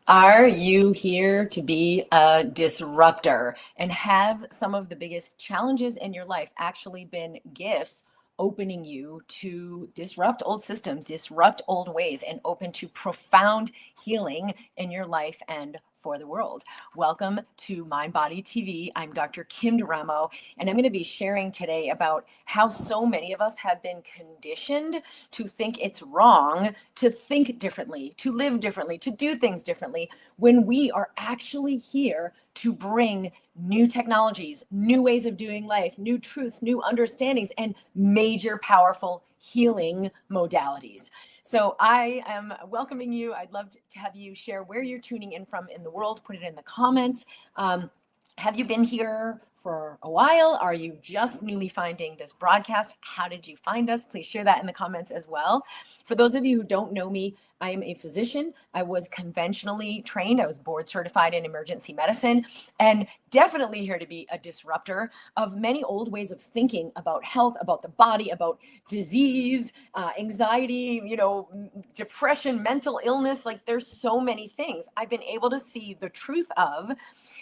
Are you here to be a disruptor? And have some of the biggest challenges in your life actually been gifts opening you to disrupt old systems, disrupt old ways, and open to profound healing in your life and for the world? Welcome to MindBody TV. I'm Dr. Kim DeRamo, and I'm going to be sharing today about how so many of us have been conditioned to think it's wrong to think differently, to live differently, to do things differently, when we are actually here to bring new technologies, new ways of doing life, new truths, new understandings, and major powerful healing modalities. So I am welcoming you. I'd love to have you share where you're tuning in from in the world. Put it in the comments. Have you been here for a while? Are you just newly finding this broadcast? How did you find us? Please share that in the comments as well. For those of you who don't know me, I am a physician. I was conventionally trained. I was board certified in emergency medicine, and definitely here to be a disruptor of many old ways of thinking about health, about the body, about disease, anxiety, depression, mental illness. Like, there's so many things I've been able to see the truth of,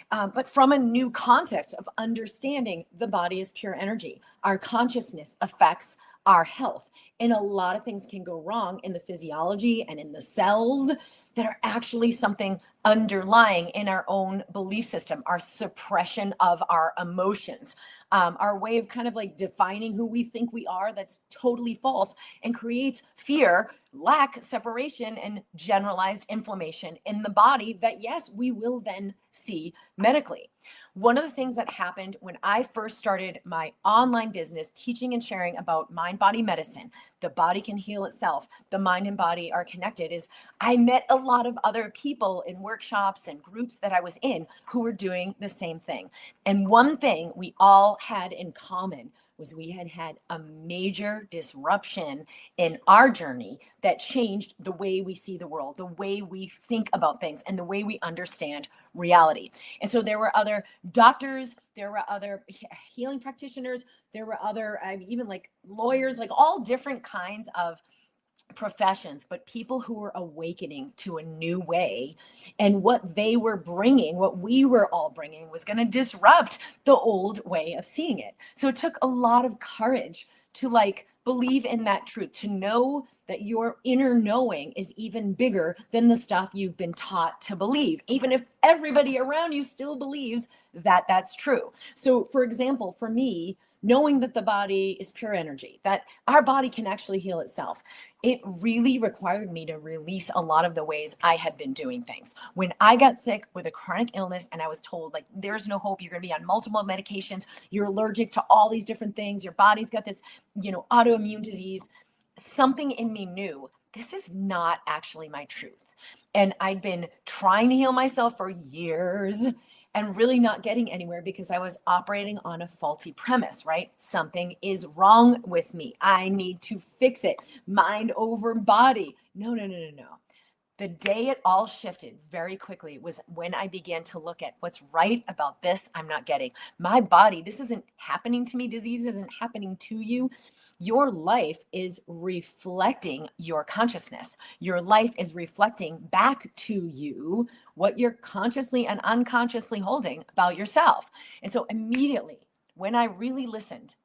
but from a new context of understanding the body is pure energy. Our consciousness affects our health. And a lot of things can go wrong in the physiology and in the cells that are actually something underlying in our own belief system, our suppression of our emotions, our way of kind of like defining who we think we are that's totally false and creates fear, lack, separation, and generalized inflammation in the body that, yes, we will then see medically. One of the things that happened when I first started my online business, teaching and sharing about mind-body medicine, the body can heal itself, the mind and body are connected, is I met a lot of other people in workshops and groups that I was in who were doing the same thing. And one thing we all had in common was we had had a major disruption in our journey that changed the way we see the world, the way we think about things, and the way we understand reality. And so there were other doctors, there were other healing practitioners, there were other, even like lawyers, like all different kinds of professions, but people who were awakening to a new way. And what they were bringing, what we were all bringing, was going to disrupt the old way of seeing it. So it took a lot of courage to believe in that truth, to know that your inner knowing is even bigger than the stuff you've been taught to believe, even if everybody around you still believes that that's true. So, for example, for me, knowing that the body is pure energy, that our body can actually heal itself, it really required me to release a lot of the ways I had been doing things. When I got sick with a chronic illness and I was told, like, there's no hope, you're going to be on multiple medications, you're allergic to all these different things, your body's got this, autoimmune disease, something in me knew this is not actually my truth. And I'd been trying to heal myself for years and really not getting anywhere because I was operating on a faulty premise, right? Something is wrong with me. I need to fix it. Mind over body. No. The day it all shifted very quickly was when I began to look at what's right about this I'm not getting. My body, this isn't happening to me. Disease isn't happening to you. Your life is reflecting your consciousness. Your life is reflecting back to you what you're consciously and unconsciously holding about yourself. And so immediately, when I really listened,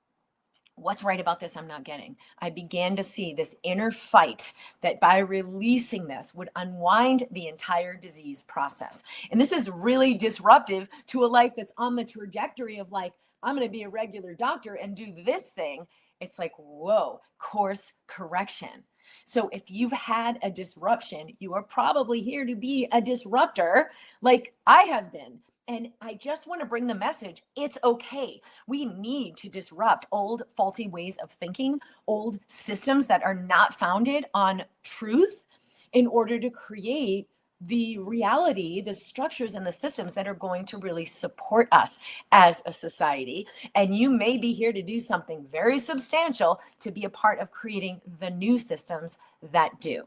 what's right about this I'm not getting, I began to see this inner fight that by releasing this would unwind the entire disease process. And this is really disruptive to a life that's on the trajectory of I'm going to be a regular doctor and do this thing. It's like, whoa, course correction. So if you've had a disruption, you are probably here to be a disruptor like I have been. And I just want to bring the message, it's okay. We need to disrupt old faulty ways of thinking, old systems that are not founded on truth in order to create the reality, the structures and the systems that are going to really support us as a society. And you may be here to do something very substantial to be a part of creating the new systems that do.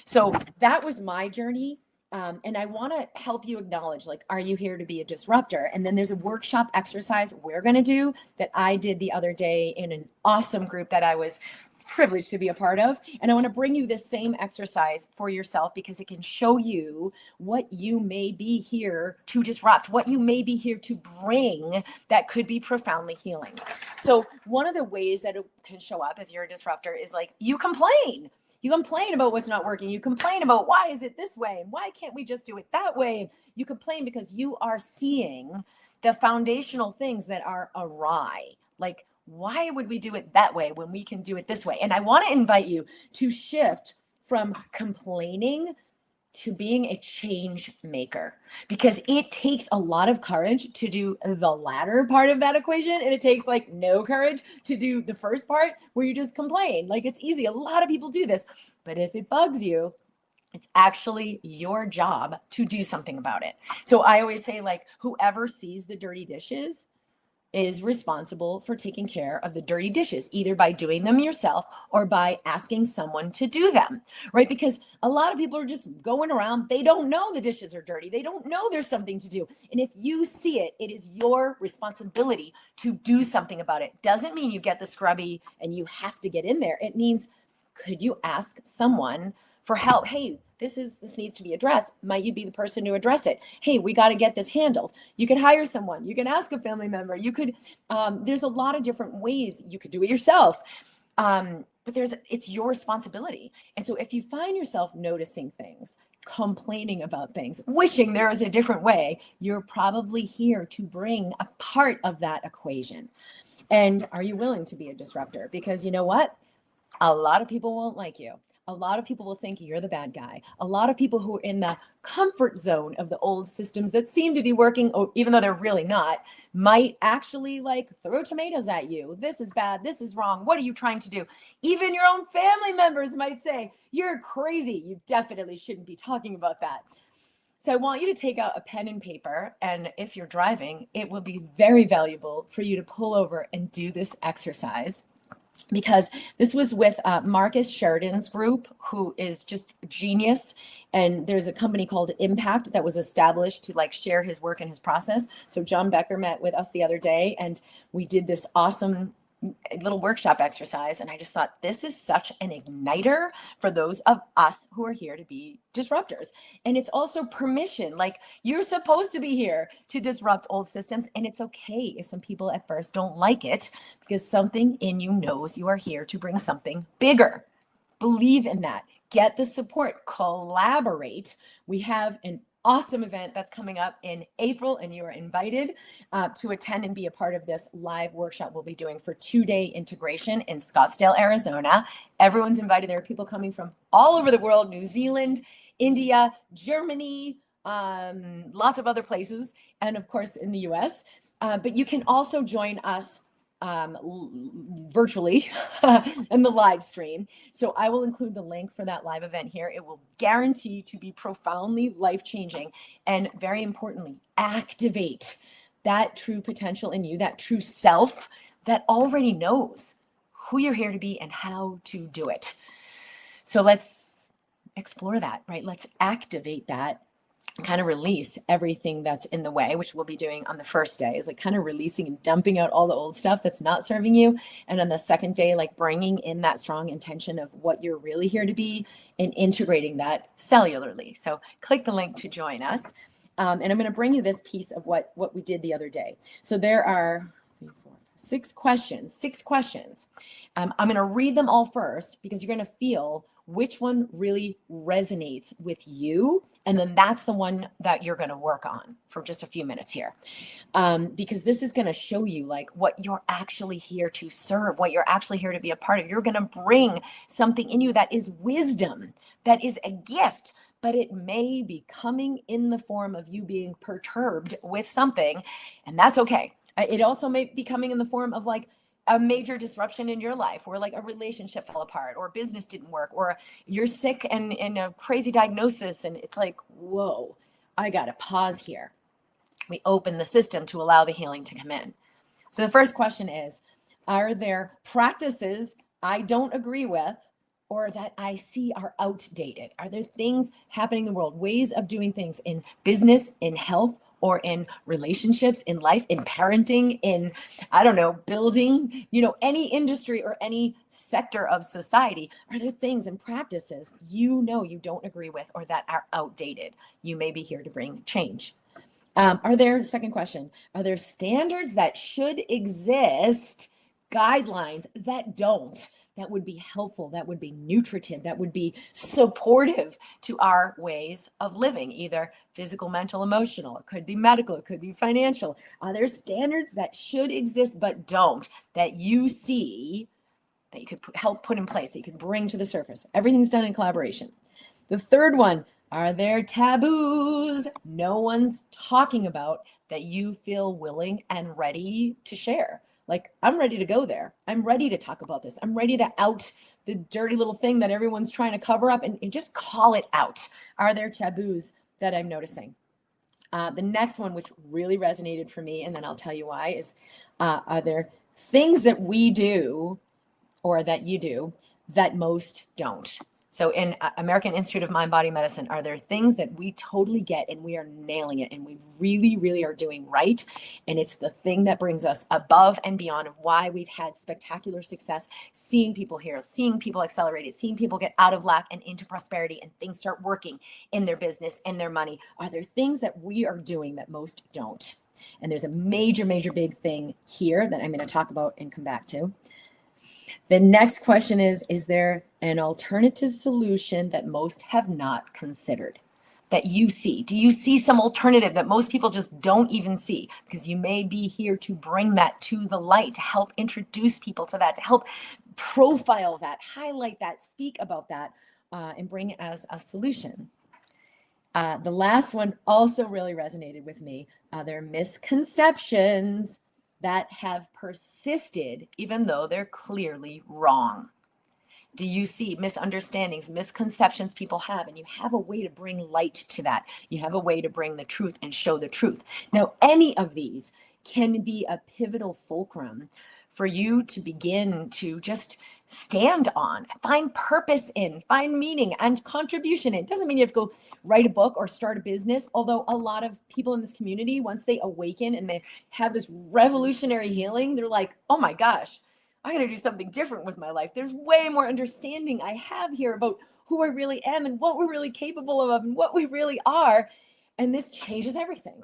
So that was my journey. And I want to help you acknowledge, are you here to be a disruptor? And then there's a workshop exercise we're going to do that I did the other day in an awesome group that I was privileged to be a part of. And I want to bring you this same exercise for yourself because it can show you what you may be here to disrupt, what you may be here to bring that could be profoundly healing. So one of the ways that it can show up if you're a disruptor is like you complain. You complain about what's not working. You complain about why is it this way and why can't we just do it that way? You complain because you are seeing the foundational things that are awry. Like, why would we do it that way when we can do it this way? And I want to invite you to shift from complaining to being a change maker, because it takes a lot of courage to do the latter part of that equation. And it takes like no courage to do the first part where you just complain. Like, it's easy. A lot of people do this, but if it bugs you, it's actually your job to do something about it. So I always say, like, whoever sees the dirty dishes is responsible for taking care of the dirty dishes, either by doing them yourself or by asking someone to do them, right? Because a lot of people are just going around, they don't know the dishes are dirty. They don't know there's something to do. And if you see it, it is your responsibility to do something about it. Doesn't mean you get the scrubby and you have to get in there. It means, could you ask someone for help? Hey, this needs to be addressed. Might you be the person to address it? Hey, we got to get this handled. You can hire someone. You can ask a family member. You could, there's a lot of different ways you could do it yourself. But it's your responsibility. And so if you find yourself noticing things, complaining about things, wishing there was a different way, you're probably here to bring a part of that equation. And are you willing to be a disruptor? Because you know what? A lot of people won't like you. A lot of people will think you're the bad guy. A lot of people who are in the comfort zone of the old systems that seem to be working, even though they're really not, might actually like throw tomatoes at you. This is bad. This is wrong. What are you trying to do? Even your own family members might say, you're crazy. You definitely shouldn't be talking about that. So I want you to take out a pen and paper. And if you're driving, it will be very valuable for you to pull over and do this exercise. Because this was with Marcus Sheridan's group, who is just genius. And there's a company called Impact that was established to like share his work and his process. So John Becker met with us the other day and we did this awesome little workshop exercise. And I just thought, this is such an igniter for those of us who are here to be disruptors. And it's also permission. Like, you're supposed to be here to disrupt old systems. And it's okay if some people at first don't like it, because something in you knows you are here to bring something bigger. Believe in that. Get the support. Collaborate. We have an awesome event that's coming up in April, and you are invited to attend and be a part of this live workshop we'll be doing for 2-day integration in Scottsdale, Arizona. Everyone's invited. There are people coming from all over the world: New Zealand, India, Germany, lots of other places, and of course in the US. But you can also join us virtually in the live stream. So I will include the link for that live event here. It will guarantee to be profoundly life-changing, and very importantly, activate that true potential in you, that true self that already knows who you're here to be and how to do it. So let's explore that, right? Let's activate that, kind of release everything that's in the way, which we'll be doing on the first day, is like kind of releasing and dumping out all the old stuff that's not serving you. And on the second day, like bringing in that strong intention of what you're really here to be and integrating that cellularly. So click the link to join us. And I'm going to bring you this piece of what we did the other day. So there are 6 questions. I'm going to read them all first, because you're going to feel which one really resonates with you. And then that's the one that you're going to work on for just a few minutes here. Because this is going to show you like what you're actually here to serve, what you're actually here to be a part of. You're going to bring something in you that is wisdom, that is a gift, but it may be coming in the form of you being perturbed with something, and that's okay. It also may be coming in the form of like a major disruption in your life, where like a relationship fell apart, or business didn't work, or you're sick and a crazy diagnosis. And it's like, whoa, I got to pause here. We open the system to allow the healing to come in. So the first question is, are there practices I don't agree with or that I see are outdated? Are there things happening in the world, ways of doing things in business, in health, or in relationships, in life, in parenting, in, I don't know, building, any industry or any sector of society? Are there things and practices you don't agree with or that are outdated? You may be here to bring change. Second question, are there standards that should exist, guidelines that don't, that would be helpful, that would be nutritive, that would be supportive to our ways of living, either physical, mental, emotional? It could be medical, it could be financial. Are there standards that should exist but don't, that you see that you could help put in place, that you could bring to the surface? Everything's done in collaboration. The third one, are there taboos no one's talking about that you feel willing and ready to share? Like, I'm ready to go there. I'm ready to talk about this. I'm ready to out the dirty little thing that everyone's trying to cover up and just call it out. Are there taboos that I'm noticing? The next one, which really resonated for me, and then I'll tell you why, is are there things that we do or that you do that most don't? So in American Institute of Mind Body Medicine, are there things that we totally get and we are nailing it and we really, really are doing right? And it's the thing that brings us above and beyond of why we've had spectacular success, seeing people here, seeing people accelerate it, seeing people get out of lack and into prosperity and things start working in their business, in their money. Are there things that we are doing that most don't? And there's a major, major big thing here that I'm going to talk about and come back to. The next question is there an alternative solution that most have not considered, that you see? Do you see some alternative that most people just don't even see? Because you may be here to bring that to the light, to help introduce people to that, to help profile that, highlight that, speak about that, and bring it as a solution. The last one also really resonated with me. There are misconceptions that have persisted, even though they're clearly wrong. Do you see misunderstandings, misconceptions people have, and you have a way to bring light to that? You have a way to bring the truth and show the truth. Now, any of these can be a pivotal fulcrum for you to begin to just stand on, find purpose in, find meaning and contribution in. It doesn't mean you have to go write a book or start a business, although a lot of people in this community, once they awaken and they have this revolutionary healing, they're like, oh my gosh, I got to do something different with my life. There's way more understanding I have here about who I really am and what we're really capable of and what we really are. And this changes everything.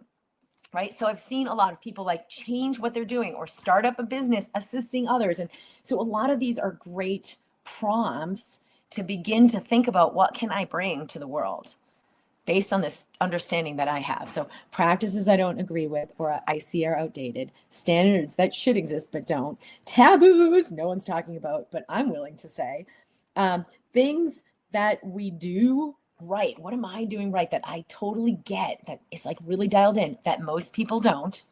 Right? So I've seen a lot of people like change what they're doing or start up a business assisting others. And so a lot of these are great prompts to begin to think about, what can I bring to the world based on this understanding that I have? So practices I don't agree with or I see are outdated, standards that should exist but don't, taboos no one's talking about but I'm willing to say, things that we do right. What am I doing right that I totally get, that is like really dialed in, that most people don't?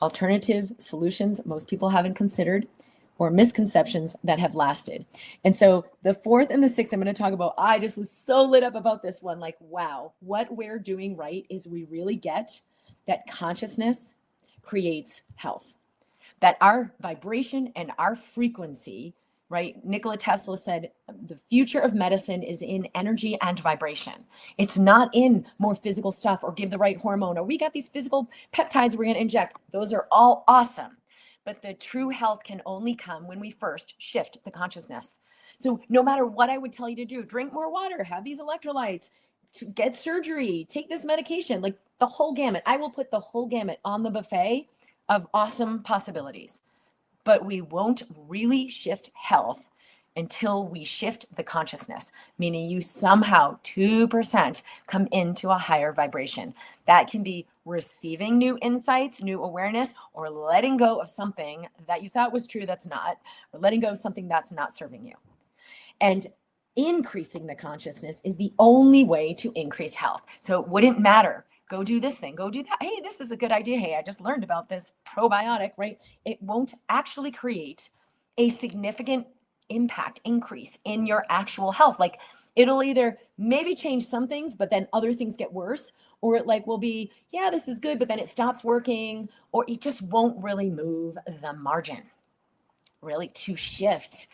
Alternative solutions most people haven't considered, or misconceptions that have lasted. And so the fourth and the sixth I'm going to talk about, I just was so lit up about this one. Like, wow, what we're doing right is we really get that consciousness creates health, that our vibration and our frequency, right? Nikola Tesla said, the future of medicine is in energy and vibration. It's not in more physical stuff or give the right hormone or we got these physical peptides we're going to inject. Those are all awesome. But the true health can only come when we first shift the consciousness. So no matter what I would tell you to do, drink more water, have these electrolytes, to get surgery, take this medication, like the whole gamut. I will put the whole gamut on the buffet of awesome possibilities. But we won't really shift health until we shift the consciousness, meaning you somehow 2% come into a higher vibration. That can be receiving new insights, new awareness, or letting go of something that you thought was true that's not, or letting go of something that's not serving you. And increasing the consciousness is the only way to increase health. So it wouldn't matter. Go do this thing, go do that. Hey, this is a good idea. Hey, I just learned about this probiotic, right? It won't actually create a significant impact increase in your actual health. Like, it'll either maybe change some things, but then other things get worse, or it like will be, yeah, this is good, but then it stops working, or it just won't really move the margin. Really, to shift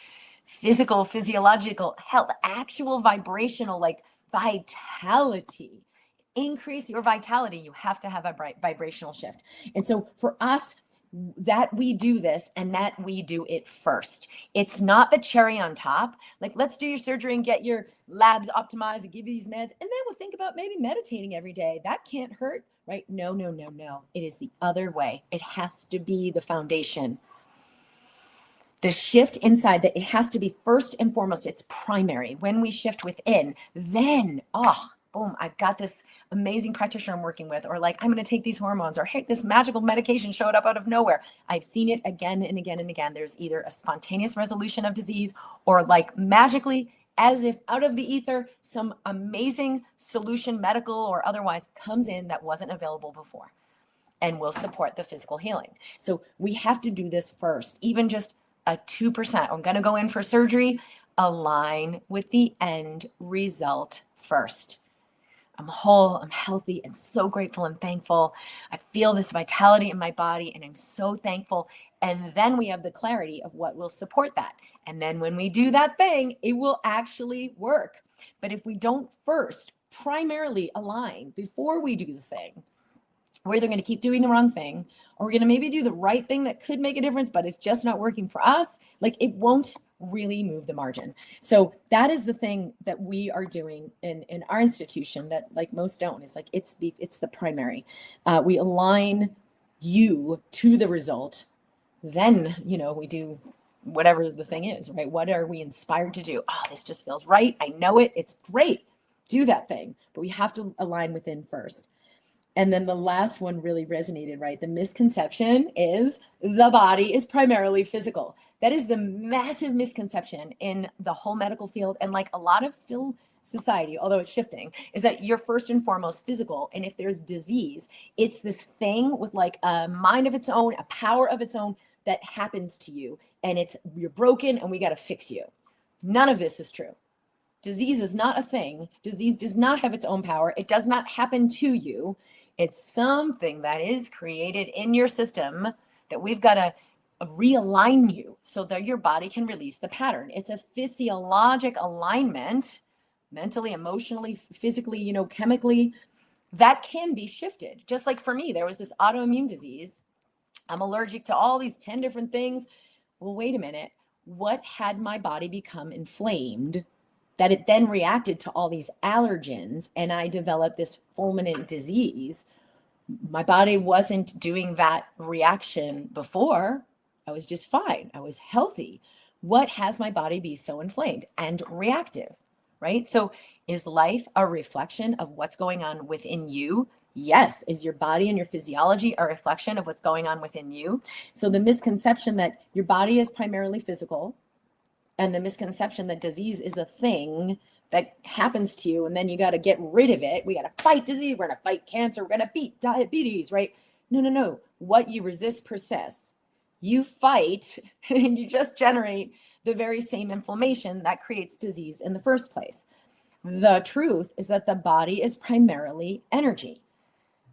physical, physiological health, actual vibrational, like vitality, increase your vitality, you have to have a vibrational shift. And so for us, that we do this and that we do it first. It's not the cherry on top. Like, let's do your surgery and get your labs optimized and give you these meds. And then we'll think about maybe meditating every day. That can't hurt, right? No, no, no, no. It is the other way. It has to be the foundation. The shift inside, that it has to be first and foremost, it's primary. When we shift within, then, boom, I got this amazing practitioner I'm working with, or like, I'm going to take these hormones, or hey, this magical medication showed up out of nowhere. I've seen it again and again and again. There's either a spontaneous resolution of disease, or like magically, as if out of the ether, some amazing solution, medical or otherwise, comes in that wasn't available before and will support the physical healing. So we have to do this first, even just a 2%. I'm going to go in for surgery. Align with the end result first. I'm whole, I'm healthy, I'm so grateful and thankful. I feel this vitality in my body and I'm so thankful. And then we have the clarity of what will support that. And then when we do that thing, it will actually work. But if we don't first primarily align before we do the thing, we're either going to keep doing the wrong thing, or we're going to maybe do the right thing that could make a difference, but it's just not working for us. Like, it won't really move the margin. So that is the thing that we are doing in our institution that like most don't. Is like, it's the primary. We align you to the result. Then, we do whatever the thing is, right? What are we inspired to do? Oh, this just feels right. I know it. It's great. Do that thing. But we have to align within first. And then the last one really resonated, right? The misconception is the body is primarily physical. That is the massive misconception in the whole medical field, and like a lot of still society, although it's shifting, is that you're first and foremost physical. And if there's disease, it's this thing with like a mind of its own, a power of its own that happens to you. And you're broken and we got to fix you. None of this is true. Disease is not a thing. Disease does not have its own power. It does not happen to you. It's something that is created in your system that we've got to realign you so that your body can release the pattern. It's a physiologic alignment, mentally, emotionally, physically, chemically, that can be shifted. Just like for me, there was this autoimmune disease. I'm allergic to all these 10 different things. Well, wait a minute. What had my body become inflamed that it then reacted to all these allergens, and I developed this fulminant disease? My body wasn't doing that reaction before. I was just fine. I was healthy. What has my body be so inflamed and reactive, right? So is life a reflection of what's going on within you? Yes. Is your body and your physiology a reflection of what's going on within you? So the misconception that your body is primarily physical, and the misconception that disease is a thing that happens to you and then you got to get rid of it. We got to fight disease. We're going to fight cancer. We're going to beat diabetes, right? No. What you resist persists. You fight and you just generate the very same inflammation that creates disease in the first place. The truth is that the body is primarily energy.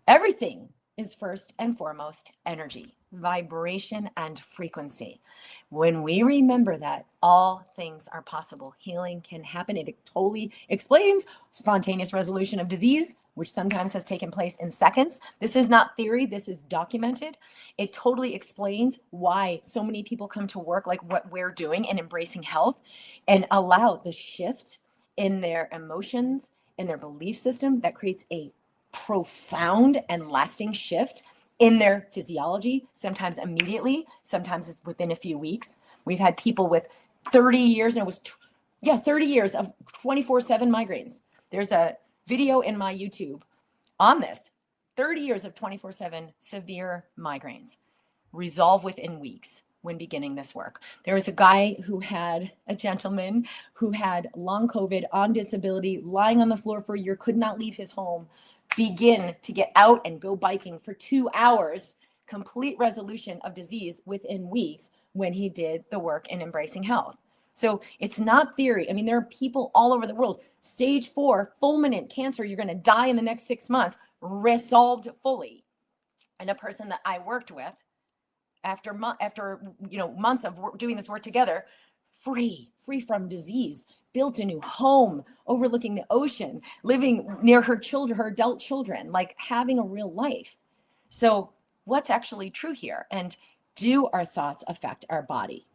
Everything is first and foremost energy, vibration, and frequency. When we remember that, all things are possible. Healing can happen. It totally explains spontaneous resolution of disease, which sometimes has taken place in seconds. This is not theory. This is documented. It totally explains why so many people come to work like what we're doing and embracing health, and allow the shift in their emotions, in their belief system that creates a profound and lasting shift in their physiology, sometimes immediately, sometimes it's within a few weeks. We've had people with 30 years, and it was 30 years of 24/7 migraines. There's a video in my YouTube on this. 30 years of 24/7 severe migraines resolve within weeks when beginning this work. There was a gentleman who had long COVID, on disability, lying on the floor for a year, could not leave his home, begin to get out and go biking for 2 hours, complete resolution of disease within weeks when he did the work in embracing health. So it's not theory. I mean, there are people all over the world, stage 4, fulminant cancer, you're going to die in the next 6 months, resolved fully. And a person that I worked with, after months of doing this work together, free from disease, built a new home overlooking the ocean, living near her children, her adult children, like having a real life. So what's actually true here? And do our thoughts affect our body?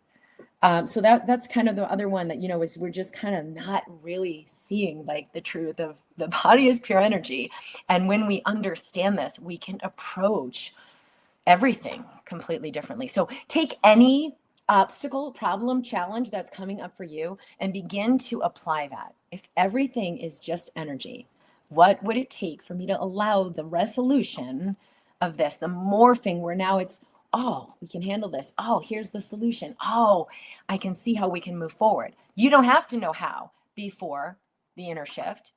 So that's kind of the other one that, is we're just kind of not really seeing like the truth of the body is pure energy. And when we understand this, we can approach everything completely differently. So take any obstacle, problem, challenge that's coming up for you and begin to apply that. If everything is just energy, what would it take for me to allow the resolution of this, the morphing where now it's, oh, we can handle this. Oh, here's the solution. Oh, I can see how we can move forward. You don't have to know how before the inner shift.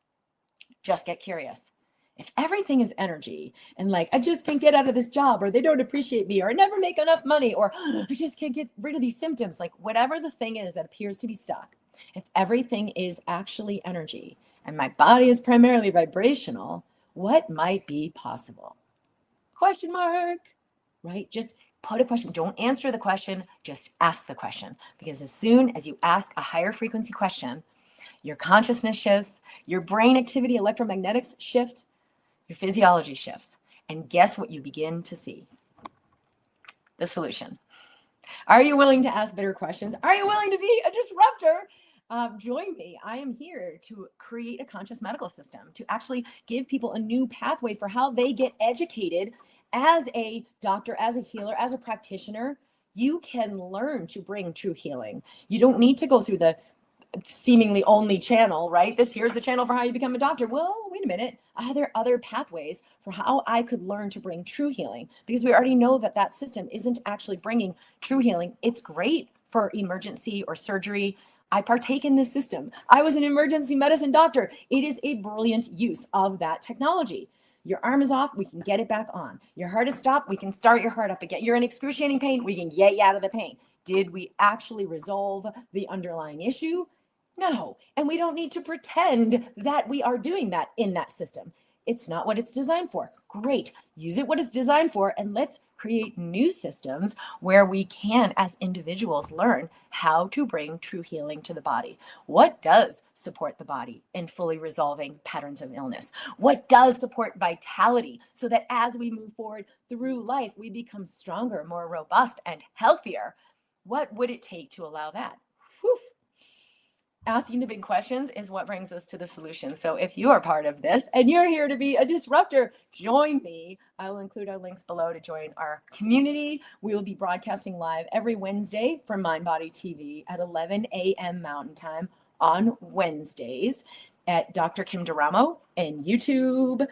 Just get curious. If everything is energy and like, I just can't get out of this job, or they don't appreciate me, or I never make enough money, or I just can't get rid of these symptoms, like whatever the thing is that appears to be stuck, if everything is actually energy and my body is primarily vibrational, what might be possible? Question mark, right? Just put a question. Don't answer the question, just ask the question. Because as soon as you ask a higher frequency question, your consciousness shifts, your brain activity, electromagnetics shift, your physiology shifts. And guess what you begin to see? The solution. Are you willing to ask better questions? Are you willing to be a disruptor? Join me. I am here to create a conscious medical system, to actually give people a new pathway for how they get educated as a doctor, as a healer, as a practitioner. You can learn to bring true healing. You don't need to go through the seemingly only channel, right? Here's the channel for how you become a doctor. Well, wait a minute. Are there other pathways for how I could learn to bring true healing? Because we already know that that system isn't actually bringing true healing. It's great for emergency or surgery. I partake in this system. I was an emergency medicine doctor. It is a brilliant use of that technology. Your arm is off, we can get it back on. Your heart is stopped, we can start your heart up again. You're in excruciating pain, we can get you out of the pain. Did we actually resolve the underlying issue? No, and we don't need to pretend that we are doing that in that system. It's not what it's designed for. Great, use it what it's designed for, and let's create new systems where we can, as individuals, learn how to bring true healing to the body. What does support the body in fully resolving patterns of illness? What does support vitality so that as we move forward through life, we become stronger, more robust, and healthier? What would it take to allow that? Whew. Asking the big questions is what brings us to the solution. So if you are part of this and you're here to be a disruptor, join me. I will include our links below to join our community. We will be broadcasting live every Wednesday from MindBody TV at 11 a.m. Mountain Time on Wednesdays at Dr. Kim Duramo in YouTube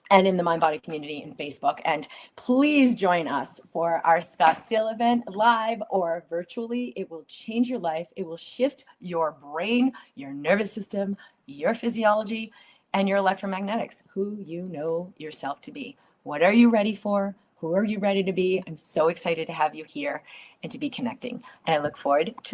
and in the MindBody community in Facebook. And please join us for our Scottsdale event live or virtually. It will change your life. It will shift your brain, your nervous system, your physiology, and your electromagnetics, who you know yourself to be. What are you ready for? Who are you ready to be? I'm so excited to have you here and to be connecting. And I look forward to